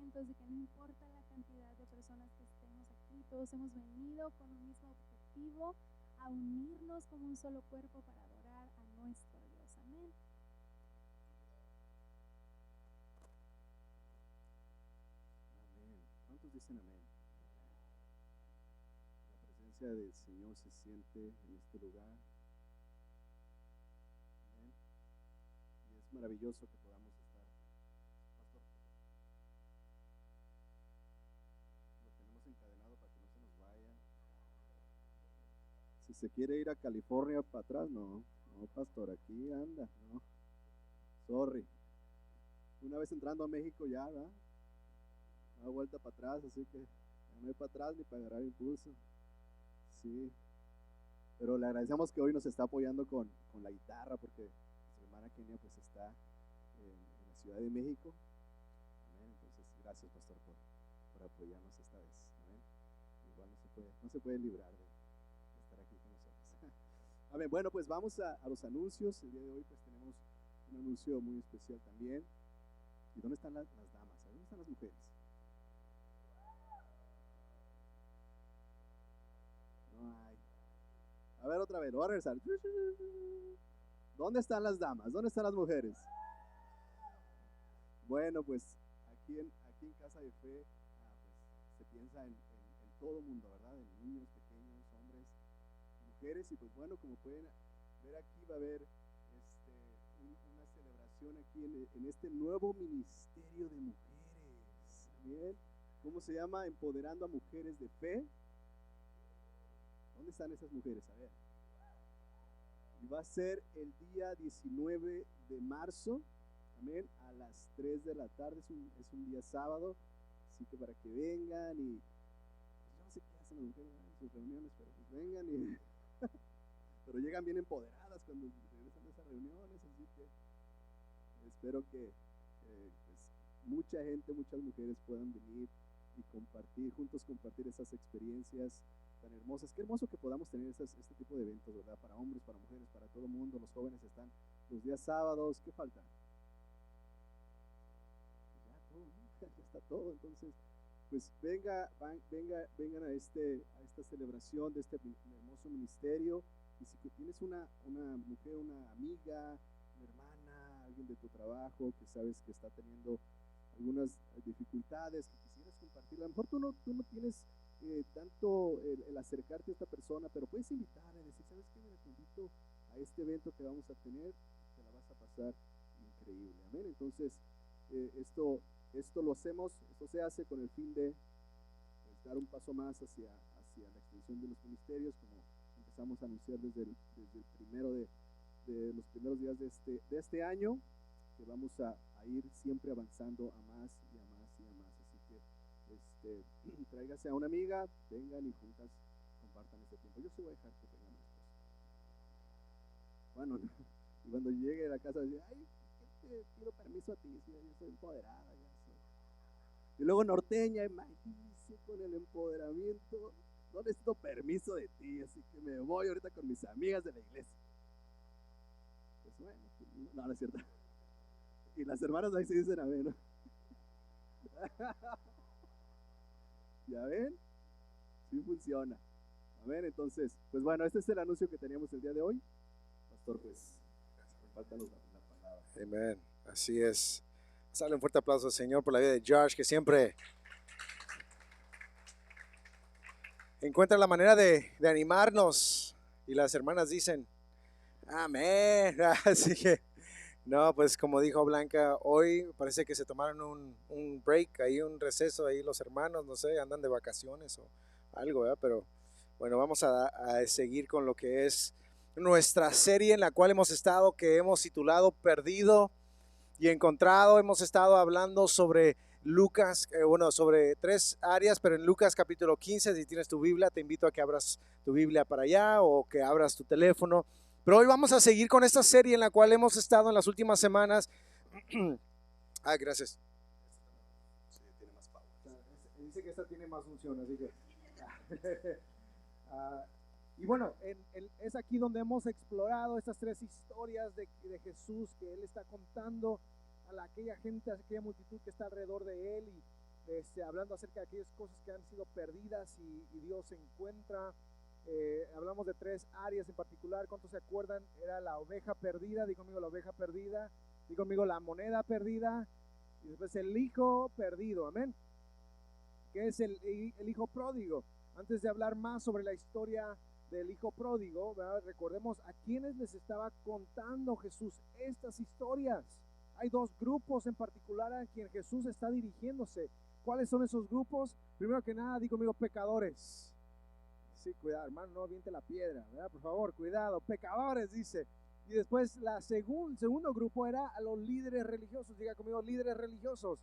contentos de que no importa la cantidad de personas que estemos aquí, todos hemos venido con un mismo objetivo, a unirnos como un solo cuerpo para adorar a nuestro Dios. Amén. Amén. ¿Cuántos dicen amén? La presencia del Señor se siente en este lugar. Amén. Y es maravilloso que podamos estar. Pastor, lo tenemos encadenado para que no se nos vaya. Si se quiere ir a California para atrás, no, pastor, aquí anda, no. Sorry. Una vez entrando a México ya, ¿verdad? Da vuelta para atrás, así que ya no hay para atrás ni para agarrar impulso. Sí. Pero le agradecemos que hoy nos está apoyando con la guitarra, porque su hermana Kenia pues está en la Ciudad de México. Amén. Entonces, gracias, pastor, por apoyarnos esta vez. Amén. Igual no se puede librar de estar aquí con nosotros. Amén. Bueno, pues vamos a los anuncios. El día de hoy pues tenemos un anuncio muy especial también. ¿Y dónde están las damas? ¿Dónde están las mujeres? No hay. A ver, otra vez, lo voy a regresar. ¿Dónde están las damas? ¿Dónde están las mujeres? Bueno, pues aquí en Casa de Fe pues, se piensa en todo el mundo, ¿verdad? En niños, pequeños, hombres, mujeres. Y pues bueno, como pueden ver aquí va a haber una celebración aquí en este nuevo ministerio de mujeres. ¿Bien? ¿Cómo se llama? Empoderando a mujeres de fe. ¿Dónde están esas mujeres? A ver. Y va a ser el día 19 de marzo, amén, a las 3 de la tarde, es un día sábado, así que para que vengan y pues yo no sé qué hacen las mujeres en sus reuniones, pero pues vengan y pero llegan bien empoderadas cuando regresan a esas reuniones, así que espero que pues, mucha gente, muchas mujeres puedan venir y juntos compartir esas experiencias tan hermosas. Qué hermoso que podamos tener este tipo de eventos, ¿verdad? Para hombres, para mujeres, para todo el mundo. Los jóvenes están los días sábados. ¿Qué falta? Ya todo, ¿no? Ya está todo. Entonces, pues vengan a esta celebración de este hermoso ministerio. Y si tienes una mujer, una amiga, una hermana, alguien de tu trabajo que sabes que está teniendo algunas dificultades que quisieras compartir, a lo mejor tú no tienes tanto el acercarte a esta persona, pero puedes invitarle, decir, ¿sabes qué? Mira, te invito a este evento que vamos a tener, te la vas a pasar increíble, amén. Entonces, esto lo hacemos, esto se hace con el fin de pues, dar un paso más hacia la extensión de los ministerios, como empezamos a anunciar desde el primero de los primeros días de este año, que vamos a ir siempre avanzando a más y a más y a más. Así que tráigase a una amiga, vengan y juntas compartan este tiempo. Yo sí voy a dejar que venga mi esposa. Bueno, y cuando llegue a la casa, dice, ay, te pido permiso a ti, si yo soy empoderada, ya soy. Y luego norteña, imagínense con el empoderamiento, no necesito permiso de ti, así que me voy ahorita con mis amigas de la iglesia. Pues bueno, no es cierto. Y las hermanas ahí se dicen amén, ¿no? ¿Ya ven? Sí funciona. Amén. Entonces, pues bueno, este es el anuncio que teníamos el día de hoy. Pastor, pues, compártanos la palabra. Amén. Así es. Dale un fuerte aplauso al Señor por la vida de Josh, que siempre encuentra la manera de animarnos. Y las hermanas dicen, amén. Así que, no, pues como dijo Blanca, hoy parece que se tomaron un break, ahí un receso, ahí los hermanos, no sé, andan de vacaciones o algo, ¿verdad? Pero bueno, vamos a seguir con lo que es nuestra serie en la cual hemos estado, que hemos titulado Perdido y Encontrado. Hemos estado hablando sobre Lucas, sobre 3 áreas, pero en Lucas capítulo 15, si tienes tu Biblia, te invito a que abras tu Biblia para allá o que abras tu teléfono. Pero hoy vamos a seguir con esta serie en la cual hemos estado en las últimas semanas. Gracias. Sí, tiene más power. Dice que esta tiene más función, así que... y bueno, es aquí donde hemos explorado estas 3 historias de Jesús que Él está contando a aquella gente, a aquella multitud que está alrededor de Él. hablando acerca de aquellas cosas que han sido perdidas y Dios se encuentra. Hablamos de 3 áreas en particular. ¿Cuántos se acuerdan? Era la oveja perdida, digo conmigo la oveja perdida, digo conmigo la moneda perdida, y después el hijo perdido, amén, que es el hijo pródigo. Antes de hablar más sobre la historia del hijo pródigo, ¿verdad? Recordemos a quienes les estaba contando Jesús estas historias. Hay 2 grupos en particular a quien Jesús está dirigiéndose. ¿Cuáles son esos grupos? Primero que nada, digo conmigo, pecadores. Sí, cuidado, hermano, no aviente la piedra, ¿verdad? Por favor, cuidado, pecadores, dice. Y después segundo grupo era a los líderes religiosos. Diga conmigo, líderes religiosos.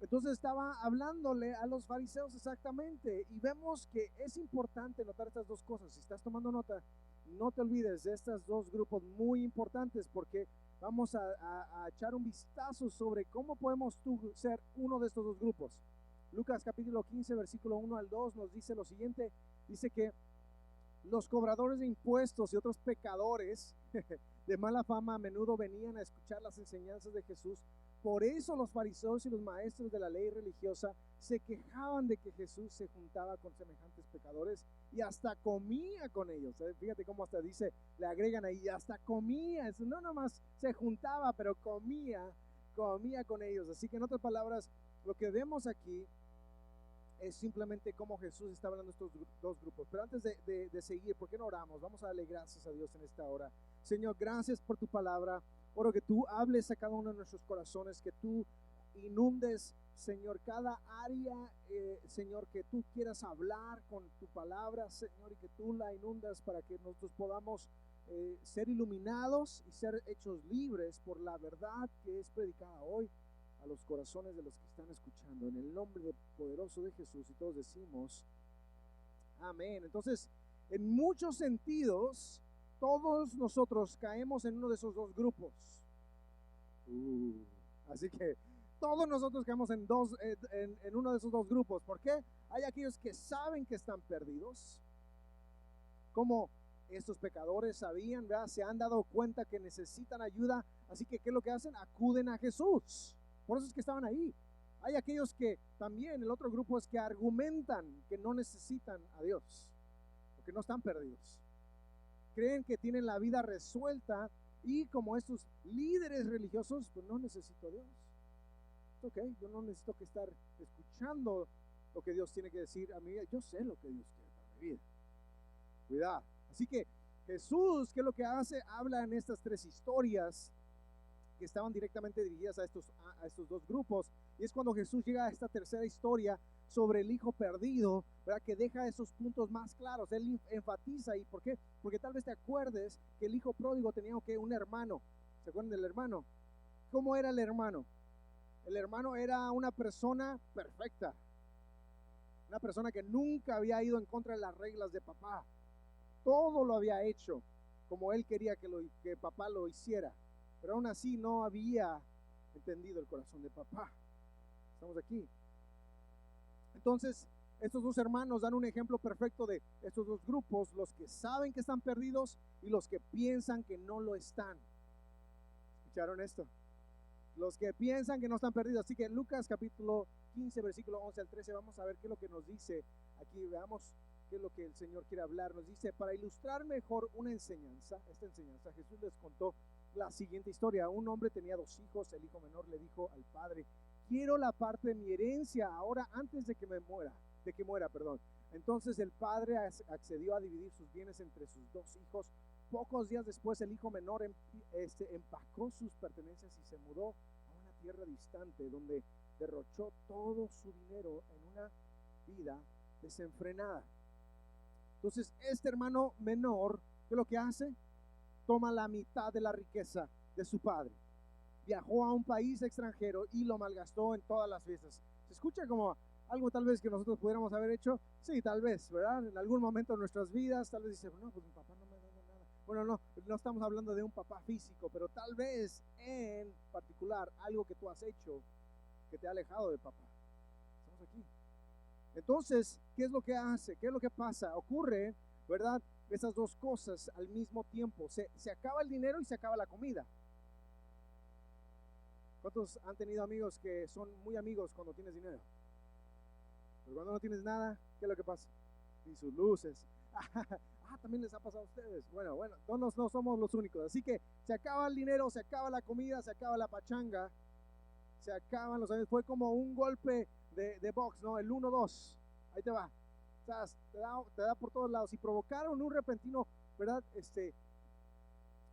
Entonces estaba hablándole a los fariseos exactamente, y vemos que es importante notar estas 2 cosas. Si estás tomando nota, no te olvides de estos 2 grupos muy importantes, porque vamos a echar un vistazo sobre cómo podemos tú ser uno de estos 2 grupos. Lucas capítulo 15, versículo 1 al 2 nos dice lo siguiente. Dice que los cobradores de impuestos y otros pecadores de mala fama a menudo venían a escuchar las enseñanzas de Jesús. Por eso los fariseos y los maestros de la ley religiosa se quejaban de que Jesús se juntaba con semejantes pecadores y hasta comía con ellos. Fíjate cómo hasta dice, le agregan ahí, hasta comía. No nomás se juntaba, pero comía con ellos. Así que en otras palabras, lo que vemos aquí es simplemente cómo Jesús está hablando de estos 2 grupos. Pero antes de seguir, ¿por qué no oramos? Vamos a darle gracias a Dios en esta hora. Señor, gracias por tu palabra. Oro que tú hables a cada uno de nuestros corazones, que tú inundes, Señor, cada área, Señor, que tú quieras hablar con tu palabra, Señor, y que tú la inundas para que nosotros podamos ser iluminados y ser hechos libres por la verdad que es predicada hoy a los corazones de los que están escuchando, en el nombre poderoso de Jesús. Y todos decimos amén. Entonces, en muchos sentidos, todos nosotros caemos en uno de esos 2 grupos. Así que todos nosotros caemos en uno de esos 2 grupos. ¿Por qué? Hay aquellos que saben que están perdidos, como estos pecadores sabían, ¿verdad? Se han dado cuenta que necesitan ayuda, así que ¿qué es lo que hacen? Acuden a Jesús. Por eso es que estaban ahí. Hay aquellos que también, el otro grupo es que argumentan que no necesitan a Dios, porque no están perdidos. Creen que tienen la vida resuelta, y como estos líderes religiosos, pues no necesito a Dios. Ok, yo no necesito que estar escuchando lo que Dios tiene que decir a mí. Yo sé lo que Dios quiere para mi vida. Cuidado. Así que Jesús, ¿qué es lo que hace? Habla en estas 3 historias que estaban directamente dirigidas a estos 2 grupos, y es cuando Jesús llega a esta tercera historia sobre el hijo perdido, ¿verdad? Que deja esos puntos más claros. Él enfatiza. ¿Y por qué? Porque tal vez te acuerdes que el hijo pródigo tenía un hermano. ¿Se acuerdan del hermano? ¿Cómo era el hermano? El hermano era una persona perfecta, una persona que nunca había ido en contra de las reglas de papá. Todo lo había hecho como él quería que papá lo hiciera, pero aún así no había entendido el corazón de papá. Estamos aquí. Entonces, estos 2 hermanos dan un ejemplo perfecto de estos 2 grupos: los que saben que están perdidos y los que piensan que no lo están. ¿Escucharon esto? Los que piensan que no están perdidos. Así que en Lucas capítulo 15, versículo 11 al 13, vamos a ver qué es lo que nos dice aquí. Veamos qué es lo que el Señor quiere hablar. Nos dice, para ilustrar mejor esta enseñanza, Jesús les contó la siguiente historia. Un hombre tenía 2 hijos. El hijo menor le dijo al padre, quiero la parte de mi herencia ahora, antes de que muera. Entonces el padre accedió a dividir sus bienes entre sus 2 hijos. Pocos días después, el hijo menor empacó sus pertenencias y se mudó a una tierra distante, donde derrochó todo su dinero en una vida desenfrenada. Entonces este hermano menor, ¿qué es lo que hace? Toma la mitad de la riqueza de su padre, viajó a un país extranjero y lo malgastó en todas las fiestas. ¿Se escucha como algo tal vez que nosotros pudiéramos haber hecho? Sí, tal vez, ¿verdad? En algún momento de nuestras vidas, tal vez dice, no, pues mi papá no me ha dado nada. Bueno, no estamos hablando de un papá físico, pero tal vez en particular algo que tú has hecho que te ha alejado de papá. Estamos aquí. Entonces, ¿qué es lo que hace? ¿Qué es lo que pasa? Ocurre, ¿verdad? Esas 2 cosas al mismo tiempo. Se acaba el dinero y se acaba la comida. ¿Cuántos han tenido amigos que son muy amigos cuando tienes dinero? Pero cuando no tienes nada, ¿qué es lo que pasa? Ni sus luces. También les ha pasado a ustedes. Bueno, no somos los únicos. Así que se acaba el dinero, se acaba la comida, se acaba la pachanga, se acaban los años. Fue como un golpe de box, ¿no? El 1-2. Ahí te va. O sea, te da por todos lados. Y provocaron un repentino, ¿verdad?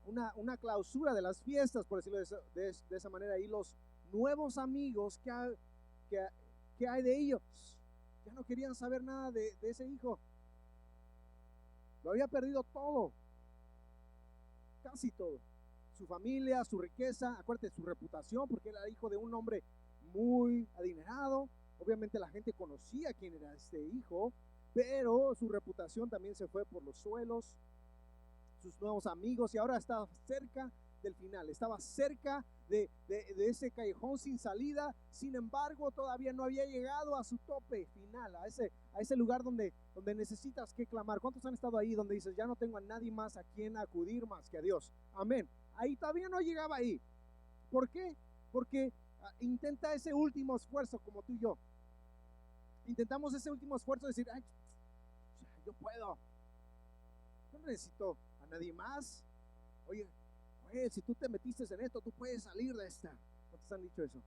Una clausura de las fiestas, por decirlo de esa manera. Y los nuevos amigos que hay de ellos ya no querían saber nada de ese hijo. Lo había perdido todo, casi todo. Su familia, su riqueza, acuérdate, su reputación, porque era hijo de un hombre muy adinerado. Obviamente la gente conocía quién era este hijo, pero su reputación también se fue por los suelos. Sus nuevos amigos, y ahora estaba cerca del final, estaba cerca de ese callejón sin salida. Sin embargo, todavía no había llegado a su tope final, a ese lugar donde necesitas que clamar. ¿Cuántos han estado ahí donde dices, ya no tengo a nadie más a quien acudir más que a Dios? Amén. Ahí todavía no llegaba ahí. ¿Por qué? Porque intenta ese último esfuerzo, como tú y yo. Intentamos ese último esfuerzo de decir, ay, yo puedo. No necesito a nadie más. Oye, si tú te metiste en esto, tú puedes salir de esta. ¿Cuántos han dicho eso?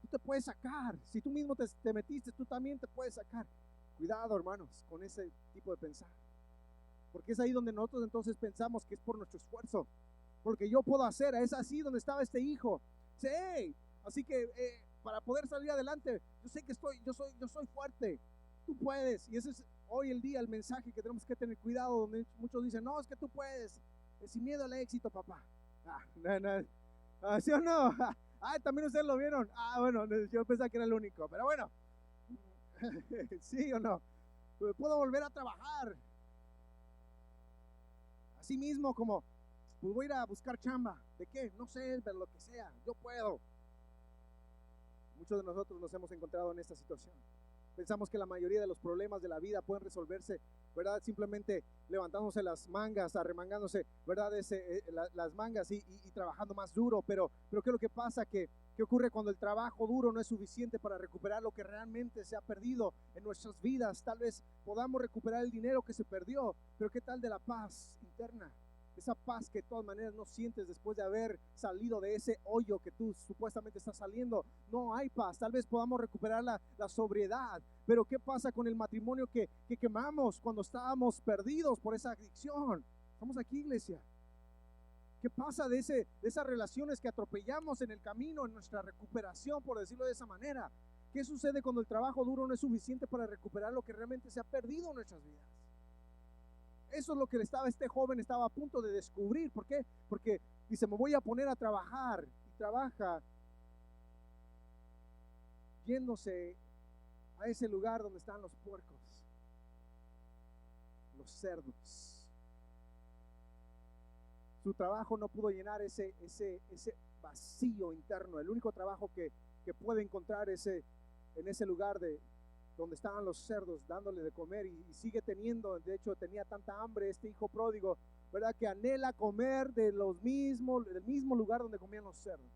Tú te puedes sacar. Si tú mismo te metiste, tú también te puedes sacar. Cuidado, hermanos, con ese tipo de pensar. Porque es ahí donde nosotros entonces pensamos que es por nuestro esfuerzo. Porque yo puedo hacer, es así donde estaba este hijo. Sí, así que para poder salir adelante, yo sé que yo soy fuerte. Tú puedes. Y ese es hoy el día el mensaje que tenemos que tener cuidado, donde muchos dicen, no, es que tú puedes. Sin miedo al éxito, papá. ¿Sí o no? También ustedes lo vieron. Bueno, yo pensaba que era el único, pero bueno. ¿Sí o no? Puedo volver a trabajar. Así mismo como, pues voy a ir a buscar chamba. ¿De qué? No sé, de lo que sea. Yo puedo. Muchos de nosotros nos hemos encontrado en esta situación. Pensamos que la mayoría de los problemas de la vida pueden resolverse, ¿verdad? Simplemente levantándose las mangas, arremangándose, ¿verdad? Las mangas y trabajando más duro. Pero ¿qué es lo que pasa? ¿Qué ocurre cuando el trabajo duro no es suficiente para recuperar lo que realmente se ha perdido en nuestras vidas? Tal vez podamos recuperar el dinero que se perdió, pero ¿qué tal de la paz interna? Esa paz que de todas maneras no sientes después de haber salido de ese hoyo que tú supuestamente estás saliendo. No hay paz. Tal vez podamos recuperar la sobriedad, pero ¿qué pasa con el matrimonio que quemamos cuando estábamos perdidos por esa adicción? Estamos aquí, iglesia. ¿Qué pasa de esas relaciones que atropellamos en el camino, en nuestra recuperación, por decirlo de esa manera? ¿Qué sucede cuando el trabajo duro no es suficiente para recuperar lo que realmente se ha perdido en nuestras vidas? Eso es lo que este joven estaba a punto de descubrir. ¿Por qué? Porque dice, me voy a poner a trabajar. Y trabaja yéndose a ese lugar donde están los puercos, los cerdos. Su trabajo no pudo llenar ese vacío interno. El único trabajo que puede encontrar en ese lugar donde estaban los cerdos dándole de comer, y sigue teniendo. De hecho, tenía tanta hambre este hijo pródigo, ¿verdad?, que anhela comer del mismo lugar donde comían los cerdos.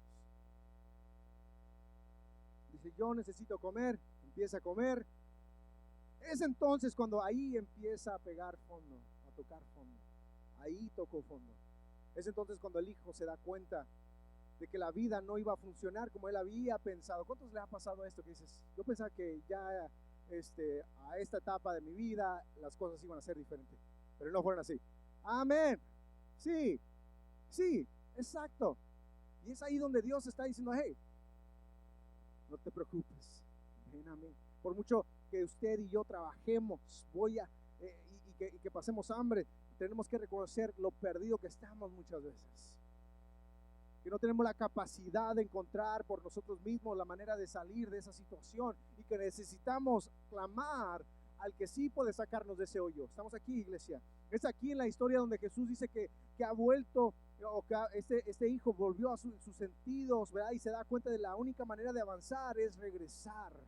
Dice, yo necesito comer. Empieza a comer. Es entonces cuando ahí empieza a pegar fondo, a tocar fondo. Ahí tocó fondo. Es entonces cuando el hijo se da cuenta de que la vida no iba a funcionar como él había pensado. ¿Cuántos le ha pasado esto que dices, yo pensaba que ya a esta etapa de mi vida las cosas iban a ser diferentes, pero no fueron así? Amén. Sí, exacto. Y es ahí donde Dios está diciendo, hey, no te preocupes, ven a mí. Por mucho que usted y yo trabajemos, y que pasemos hambre, tenemos que reconocer lo perdido que estamos muchas veces, que no tenemos la capacidad de encontrar por nosotros mismos la manera de salir de esa situación, y que necesitamos clamar al que sí puede sacarnos de ese hoyo. Estamos aquí, iglesia. Es aquí en la historia donde Jesús dice que ha vuelto, o que este hijo volvió a sus sentidos, ¿verdad? Y se da cuenta de la única manera de avanzar es regresar.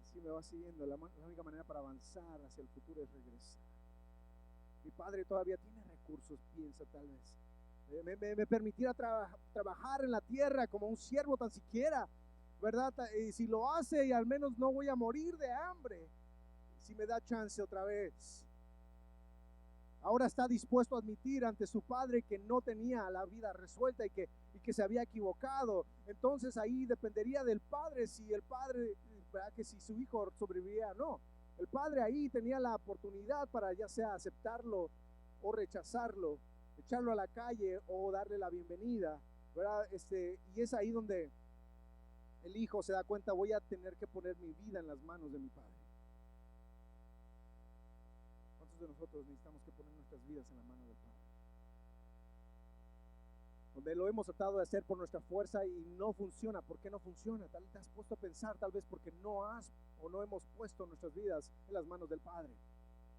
Si me va siguiendo, la única manera para avanzar hacia el futuro es regresar. Mi padre todavía tiene recursos, piensa tal vez. Me permitiera trabajar en la tierra como un siervo tan siquiera, ¿verdad? Y si lo hace, y al menos no voy a morir de hambre, si me da chance otra vez. Ahora está dispuesto a admitir ante su padre que no tenía la vida resuelta y que se había equivocado. Entonces ahí dependería del padre si el padre, ¿verdad?, que si su hijo sobrevivía o no. El padre ahí tenía la oportunidad para ya sea aceptarlo o rechazarlo, echarlo a la calle o darle la bienvenida, ¿verdad? Y es ahí donde el hijo se da cuenta, voy a tener que poner mi vida en las manos de mi padre. ¿Cuántos de nosotros necesitamos que poner nuestras vidas en la mano del Padre? Donde lo hemos tratado de hacer por nuestra fuerza y no funciona. ¿Por qué no funciona? Tal vez te has puesto a pensar, tal vez porque no has o no hemos puesto nuestras vidas en las manos del Padre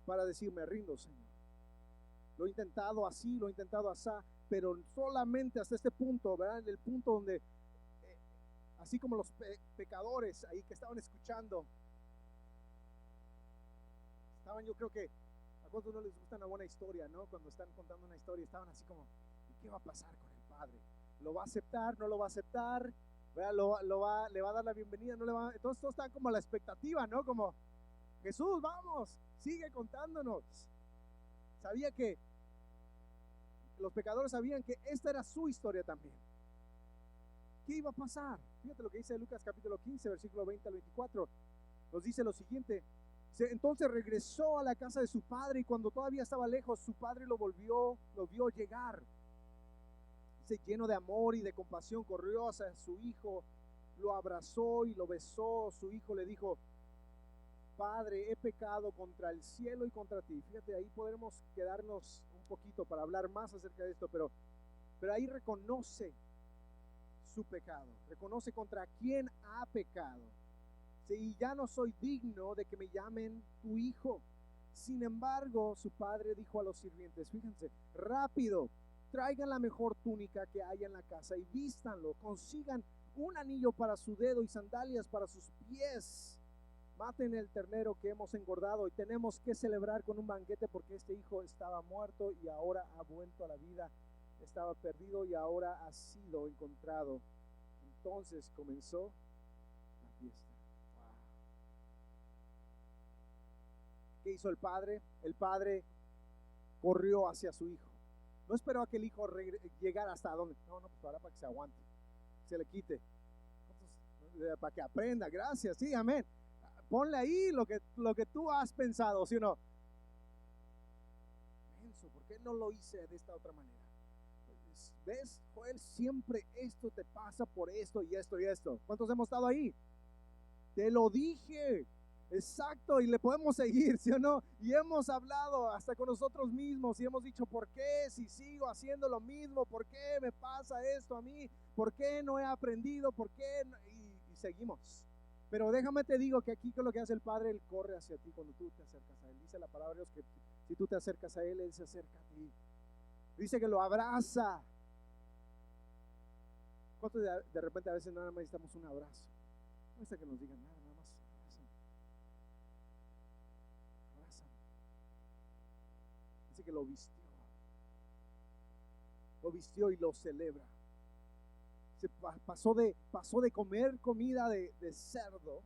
para decir, me rindo, Señor. Lo he intentado así, lo he intentado así, pero solamente hasta este punto, ¿verdad? El punto donde, así como los pecadores ahí que estaban escuchando, estaban, yo creo que a cuántos no les gusta una buena historia, ¿no? Cuando están contando una historia, estaban así como, ¿y qué va a pasar con el Padre? ¿Lo va a aceptar? ¿No lo va a aceptar? ¿Verdad? ¿Le va a dar la bienvenida? ¿No le va? Entonces todos están como a la expectativa, ¿no? Como, Jesús, vamos, sigue contándonos. Sabía que los pecadores sabían que esta era su historia también. ¿Qué iba a pasar? Fíjate lo que dice Lucas capítulo 15, versículo 20 al 24. Nos dice lo siguiente. Entonces regresó a la casa de su padre y cuando todavía estaba lejos, su padre lo vio llegar. Dice, lleno de amor y de compasión, corrió hacia su hijo, lo abrazó y lo besó. Su hijo le dijo, Padre, he pecado contra el cielo y contra ti. Fíjate, ahí podremos quedarnos un poquito para hablar más acerca de esto, pero ahí reconoce su pecado, reconoce contra quién ha pecado. Y ya no soy digno de que me llamen tu hijo. Sin embargo, su padre dijo a los sirvientes, fíjense, rápido, traigan la mejor túnica que haya en la casa y vístanlo, consigan un anillo para su dedo y sandalias para sus pies. Maten el ternero que hemos engordado y tenemos que celebrar con un banquete porque este hijo estaba muerto y ahora ha vuelto a la vida. Estaba perdido y ahora ha sido encontrado. Entonces comenzó la fiesta. ¿Qué hizo el padre? El padre corrió hacia su hijo. No esperó a que el hijo llegara hasta donde. No, pues ahora para que se aguante, se le quite. Para que aprenda, gracias, sí, amén. Ponle ahí lo que tú has pensado, ¿sí o no? ¿Por qué no lo hice de esta otra manera? ¿Ves, Joel? Siempre esto te pasa por esto y esto y esto. ¿Cuántos hemos estado ahí? Te lo dije. Exacto, y le podemos seguir, ¿sí o no? Y hemos hablado hasta con nosotros mismos y hemos dicho, ¿por qué si sigo haciendo lo mismo? ¿Por qué me pasa esto a mí? ¿Por qué no he aprendido? ¿Por qué? Y seguimos. Pero déjame te digo que aquí con lo que hace el Padre, Él corre hacia ti cuando tú te acercas a Él. Dice la palabra de Dios que si tú te acercas a Él, Él se acerca a ti. Dice que lo abraza. ¿Cuánto de repente a veces nada más necesitamos un abrazo? No necesita que nos digan nada, nada más. Dice que lo vistió y lo celebra. Se pasó de comer comida de cerdo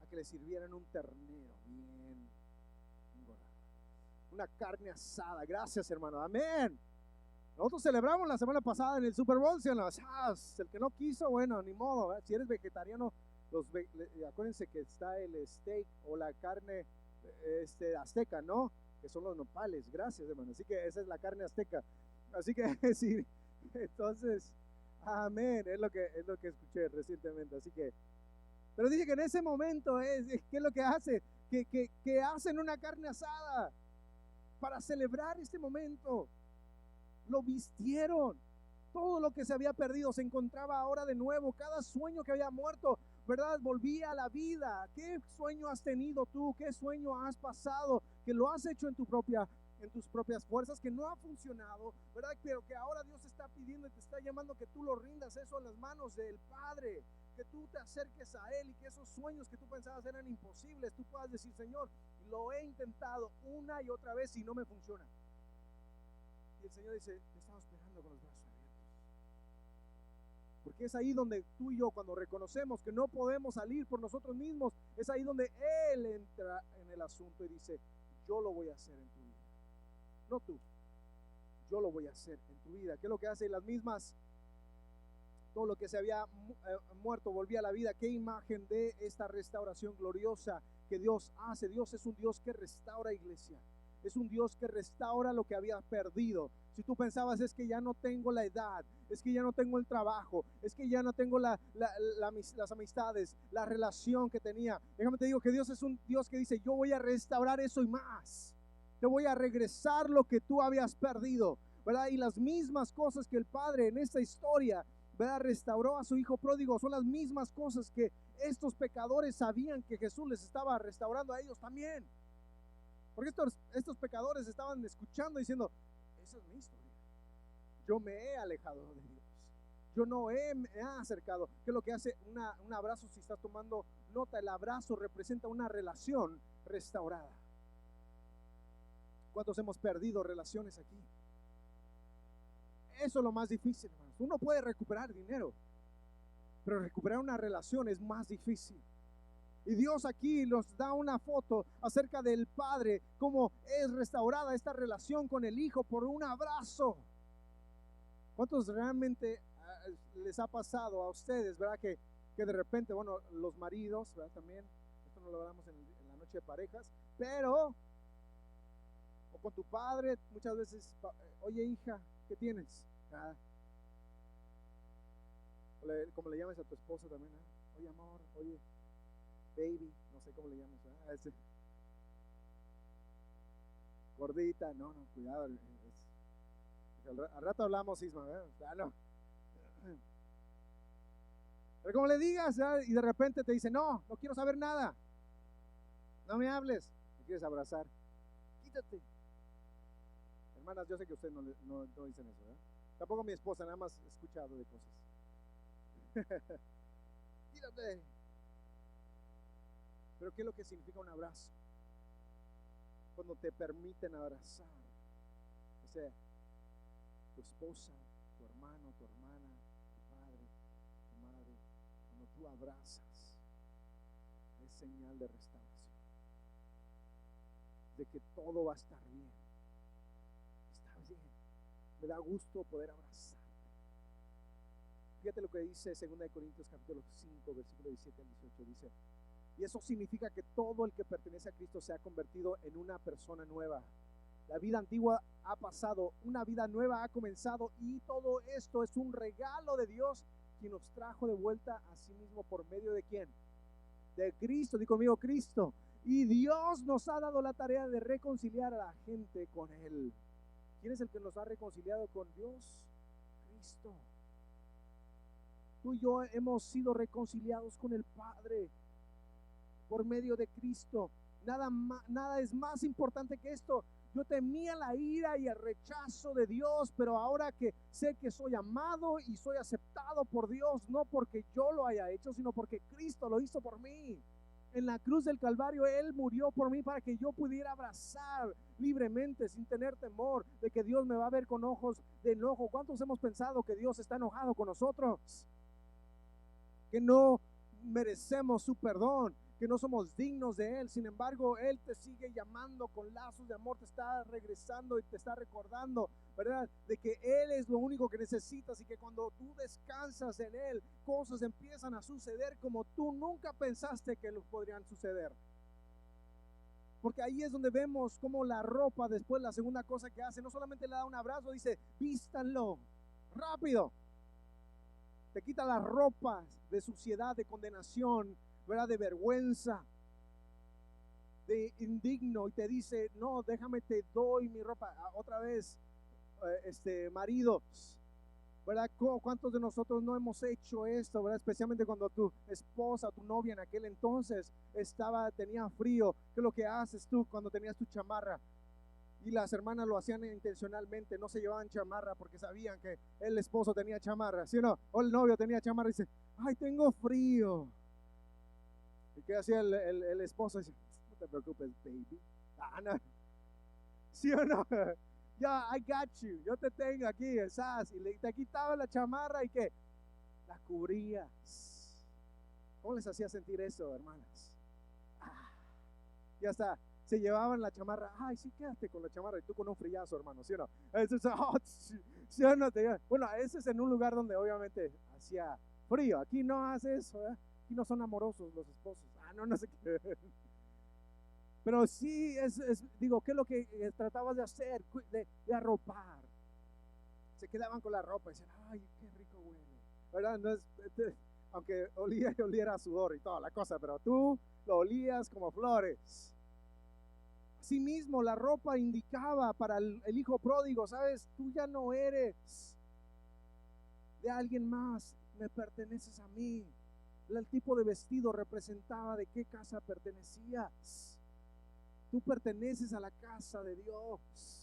a que le sirvieran un ternero bien engordado, una carne asada. Gracias, hermano, amén. Nosotros celebramos la semana pasada en el Super Bowl, ¿sí o no? El que no quiso, bueno, ni modo, ¿verdad? Si eres vegetariano, acuérdense que está el steak o la carne azteca, ¿no? Que son los nopales, gracias, hermano. Así que esa es la carne azteca. Así que sí, entonces, amén, es lo que escuché recientemente. Así que, pero dice que en ese momento ¿qué es lo que hace? Que hacen una carne asada para celebrar este momento. Lo vistieron. Todo lo que se había perdido se encontraba ahora de nuevo. Cada sueño que había muerto, ¿verdad?, volvía a la vida. ¿Qué sueño has tenido tú? ¿Qué sueño has pasado? Que lo has hecho en tus propias fuerzas, que no ha funcionado, ¿verdad? Pero que ahora Dios está pidiendo y te está llamando que tú lo rindas eso en las manos del Padre, que tú te acerques a Él y que esos sueños que tú pensabas eran imposibles, tú puedas decir, Señor, lo he intentado una y otra vez y no me funciona. Y el Señor dice, te estamos esperando con los brazos abiertos. Porque es ahí donde tú y yo, cuando reconocemos que no podemos salir por nosotros mismos, es ahí donde Él entra en el asunto y dice, yo lo voy a hacer en tu vida. No tú, yo lo voy a hacer en tu vida. ¿Qué es lo que hace? Las mismas, todo lo que se había muerto volvía a la vida. ¿Qué imagen de esta restauración gloriosa que Dios hace? Dios es un Dios que restaura, iglesia. Es un Dios que restaura lo que había perdido. Si tú pensabas, es que ya no tengo la edad, es que ya no tengo el trabajo, es que ya no tengo las amistades, la relación que tenía. Déjame te digo que Dios es un Dios que dice, yo voy a restaurar eso y más. Te voy a regresar lo que tú habías perdido, ¿verdad? Y las mismas cosas que el Padre en esta historia, ¿verdad?, restauró a su hijo pródigo, son las mismas cosas que estos pecadores sabían que Jesús les estaba restaurando a ellos también. Porque estos pecadores estaban escuchando diciendo, esa es mi historia. Yo me he alejado de Dios. Yo no me he acercado. ¿Qué es lo que hace un abrazo? Si estás tomando nota, el abrazo representa una relación restaurada. ¿Cuántos hemos perdido relaciones aquí? Eso es lo más difícil, hermanos. Uno puede recuperar dinero, pero recuperar una relación es más difícil. Y Dios aquí nos da una foto acerca del Padre, cómo es restaurada esta relación con el Hijo por un abrazo. ¿Cuántos realmente les ha pasado a ustedes, verdad? Que de repente, bueno, los maridos, ¿verdad? También, esto no lo hablamos en la noche de parejas, pero, o con tu padre, muchas veces, oye hija, ¿qué tienes? Nada. Como le llamas a tu esposa también, ¿eh? Oye amor, oye baby, no sé cómo le llamas, ¿eh? Gordita, no, cuidado, al rato hablamos, Isma, ¿eh? No. Pero como le digas, ¿eh? Y de repente te dice, no quiero saber nada, no me hables, me quieres abrazar, quítate. Hermanas, yo sé que ustedes no dicen eso, ¿eh? Tampoco mi esposa, nada más he escuchado de cosas. Quítate. Pero ¿qué es lo que significa un abrazo? Cuando te permiten abrazar, o sea, tu esposa, tu hermano, tu hermana, tu padre, tu madre, cuando tú abrazas, es señal de restauración, de que todo va a estar bien. Está bien, me da gusto poder abrazarte. Fíjate lo que dice 2 Corintios capítulo 5, versículo 17 al 18, dice, y eso significa que todo el que pertenece a Cristo se ha convertido en una persona nueva. La vida antigua ha pasado, una vida nueva ha comenzado, y todo esto es un regalo de Dios, quien nos trajo de vuelta a sí mismo por medio de ¿quién? De Cristo. Di conmigo, Cristo. Y Dios nos ha dado la tarea de reconciliar a la gente con Él. ¿Quién es el que nos ha reconciliado con Dios? Cristo. Tú y yo hemos sido reconciliados con el Padre por medio de Cristo. Nada es más importante que esto. Yo temía la ira y el rechazo de Dios, pero ahora que sé que soy amado y soy aceptado por Dios, no porque yo lo haya hecho, sino porque Cristo lo hizo por mí. En la cruz del Calvario Él murió por mí para que yo pudiera abrazar libremente, sin tener temor de que Dios me va a ver con ojos de enojo. ¿Cuántos hemos pensado que Dios está enojado con nosotros? Que no merecemos su perdón, que no somos dignos de Él. Sin embargo, Él te sigue llamando con lazos de amor, te está regresando y te está recordando, ¿verdad?, de que Él es lo único que necesitas, y que cuando tú descansas en Él, cosas empiezan a suceder como tú nunca pensaste que podrían suceder. Porque ahí es donde vemos cómo la ropa, después, la segunda cosa que hace, no solamente le da un abrazo, dice, vístanlo rápido. Te quita las ropas de suciedad, de condenación, ¿verdad?, de vergüenza, de indigno, y te dice, no, déjame, te doy mi ropa. Otra vez, maridos, ¿verdad? ¿Cuántos de nosotros no hemos hecho esto, ¿verdad? Especialmente cuando tu esposa, tu novia en aquel entonces tenía frío. ¿Qué es lo que haces tú cuando tenías tu chamarra? Y las hermanas lo hacían intencionalmente, no se llevaban chamarra porque sabían que el esposo tenía chamarra, ¿sí o no? O el novio tenía chamarra y dice, ay, tengo frío. ¿Y qué hacía el esposo? Dice, no te preocupes, baby. No. ¿Sí o no? Ya, I got you. Yo te tengo aquí, ¿sabes? Y te quitaba la chamarra y ¿qué? la cubrías. ¿Cómo les hacía sentir eso, hermanas? Y hasta se llevaban la chamarra. Ay, sí, quédate con la chamarra. Y tú con un frillazo, hermano, ¿sí o no? Eso es, ¿sí o no? Bueno, ese es en un lugar donde obviamente hacía frío. Aquí no hace eso, ¿eh? Aquí no son amorosos los esposos. No sé qué. Pero sí, digo, ¿qué es lo que tratabas de hacer? De arropar. Se quedaban con la ropa y decían, ay, qué rico huele, ¿verdad? No aunque olía y oliera a sudor y toda la cosa, pero tú lo olías como flores. Asimismo, la ropa indicaba para el hijo pródigo, ¿sabes? Tú ya no eres de alguien más, me perteneces a mí. El tipo de vestido representaba de qué casa pertenecías. Tú perteneces a la casa de Dios.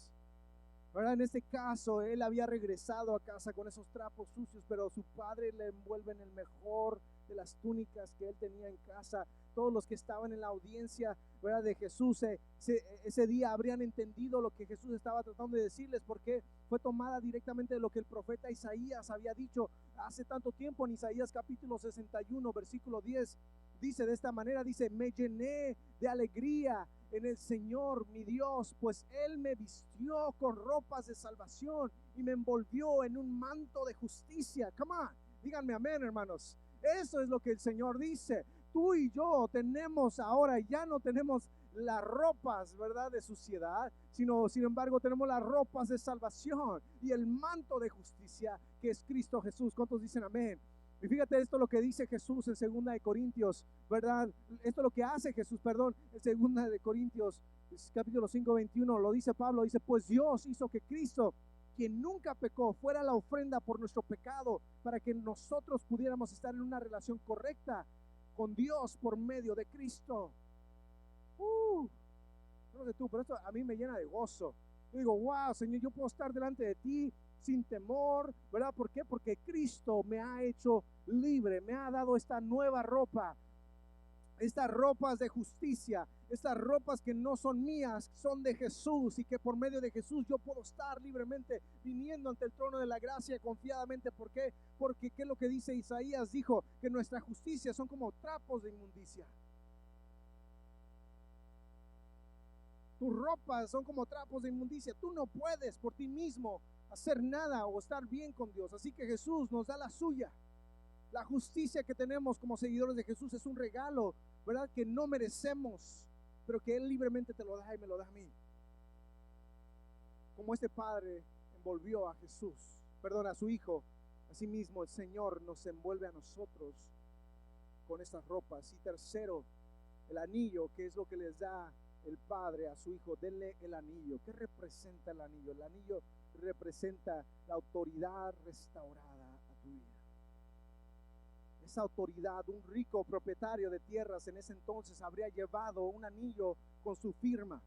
¿Verdad? En este caso, él había regresado a casa con esos trapos sucios, pero su padre le envuelve en el mejor de las túnicas que él tenía en casa. Todos los que estaban en la audiencia, ¿verdad?, de Jesús ese día habrían entendido lo que Jesús estaba tratando de decirles, porque fue tomada directamente de lo que el profeta Isaías había dicho hace tanto tiempo. En Isaías capítulo 61 versículo 10 dice de esta manera, dice: me llené de alegría en el Señor mi Dios, pues Él me vistió con ropas de salvación y me envolvió en un manto de justicia. Come on, díganme amén, hermanos. Eso es lo que el Señor dice. Tú y yo tenemos ahora, ya no tenemos las ropas, ¿verdad?, de suciedad, sino sin embargo tenemos las ropas de salvación y el manto de justicia que es Cristo Jesús. ¿Cuántos dicen amén? Y fíjate esto lo que dice Jesús en 2 de Corintios, ¿verdad? Esto es lo que hace Jesús, perdón, en 2 de Corintios, capítulo 5, 21, lo dice Pablo, dice: pues Dios hizo que Cristo, quien nunca pecó, fuera la ofrenda por nuestro pecado, para que nosotros pudiéramos estar en una relación correcta con Dios por medio de Cristo. No sé tú, pero esto a mí me llena de gozo. Yo digo, wow, Señor, yo puedo estar delante de ti sin temor, ¿verdad? ¿Por qué? Porque Cristo me ha hecho libre, me ha dado esta nueva ropa, estas ropas de justicia, estas ropas que no son mías, son de Jesús, y que por medio de Jesús yo puedo estar libremente viniendo ante el trono de la gracia confiadamente. ¿Por qué? Porque ¿qué es lo que dice Isaías? Dijo que nuestra justicia son como trapos de inmundicia. Tus ropas son como trapos de inmundicia. Tú no puedes por ti mismo hacer nada o estar bien con Dios. Así que Jesús nos da la suya. La justicia que tenemos como seguidores de Jesús es un regalo, ¿verdad?, que no merecemos, pero que Él libremente te lo da y me lo da a mí. Como este Padre envolvió a Jesús, perdón, a su Hijo, asimismo el Señor nos envuelve a nosotros con estas ropas. Y tercero, el anillo, que es lo que les da el Padre a su Hijo. Denle el anillo. ¿Qué representa el anillo? El anillo representa la autoridad restaurada a tu vida. Esa autoridad, un rico propietario de tierras en ese entonces habría llevado un anillo con su firma.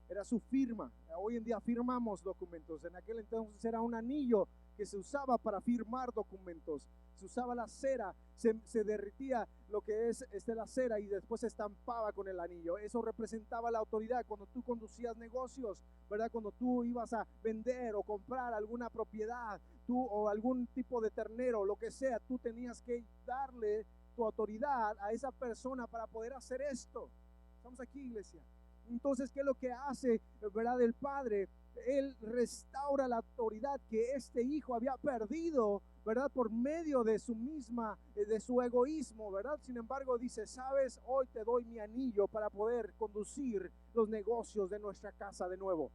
Era su firma. Hoy en día firmamos documentos. En aquel entonces era un anillo que se usaba para firmar documentos. Se usaba la cera, se derritía lo que es la cera y después se estampaba con el anillo. Eso representaba la autoridad. Cuando tú conducías negocios, ¿verdad?, cuando tú ibas a vender o comprar alguna propiedad, tú o algún tipo de ternero, lo que sea, tú tenías que darle tu autoridad a esa persona para poder hacer esto. Estamos aquí, iglesia. Entonces, ¿qué es lo que hace, verdad, el Padre? Él restaura la autoridad que este hijo había perdido, ¿verdad?, por medio de su misma, de su egoísmo, ¿verdad? Sin embargo, dice: sabes, hoy te doy mi anillo para poder conducir los negocios de nuestra casa de nuevo.